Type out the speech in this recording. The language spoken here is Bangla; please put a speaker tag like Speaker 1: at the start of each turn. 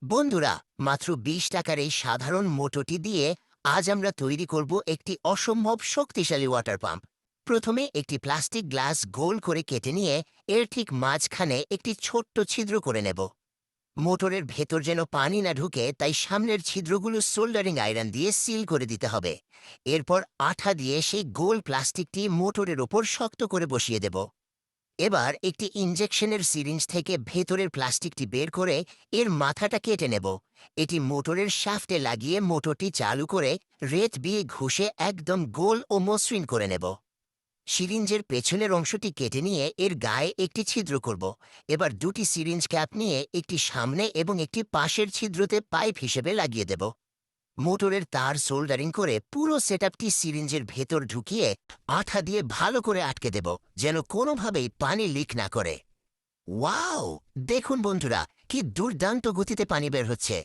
Speaker 1: বন্ধুরা, মাত্র ২০ টাকার এই সাধারণ মোটরটি দিয়ে আজ আমরা তৈরি করব একটি অসম্ভব শক্তিশালী ওয়াটার পাম্প। প্রথমে একটি প্লাস্টিক গ্লাস গোল করে কেটে নিয়ে এর ঠিক মাঝখানে একটি ছোট্ট ছিদ্র করে নেব। মোটরের ভেতর যেন পানি না ঢুকে তাই সামনের ছিদ্রগুলো সোল্ডারিং আয়রন দিয়ে সিল করে দিতে হবে। এরপর আঠা দিয়ে সেই গোল প্লাস্টিকটি মোটরের ওপর শক্ত করে বসিয়ে দেব। এবার একটি ইনজেকশনের সিরিঞ্জ থেকে ভেতরের প্লাস্টিকটি বের করে এর মাথাটা কেটে নেব। এটি মোটরের শ্যাফটে লাগিয়ে মোটরটি চালু করে রেত দিয়ে ঘষে একদম গোল ও মসৃণ করে নেব। সিরিঞ্জের পেছনের অংশটি কেটে নিয়ে এর গায়ে একটি ছিদ্র করব। এবার দুটি সিরিঞ্জ ক্যাপ নিয়ে একটি সামনে এবং একটি পাশের ছিদ্রতে পাইপ হিসেবে লাগিয়ে দেব। মোটরের তার সোল্ডারিং করে পুরো সেটআপটি সিরিঞ্জের ভেতর ঢুকিয়ে আঠা দিয়ে ভালো করে আটকে দেব, যেন কোনোভাবেই পানি লিক না করে। ওয়াও! দেখুন বন্ধুরা, কি দুর্দান্ত গতিতে পানি বের হচ্ছে।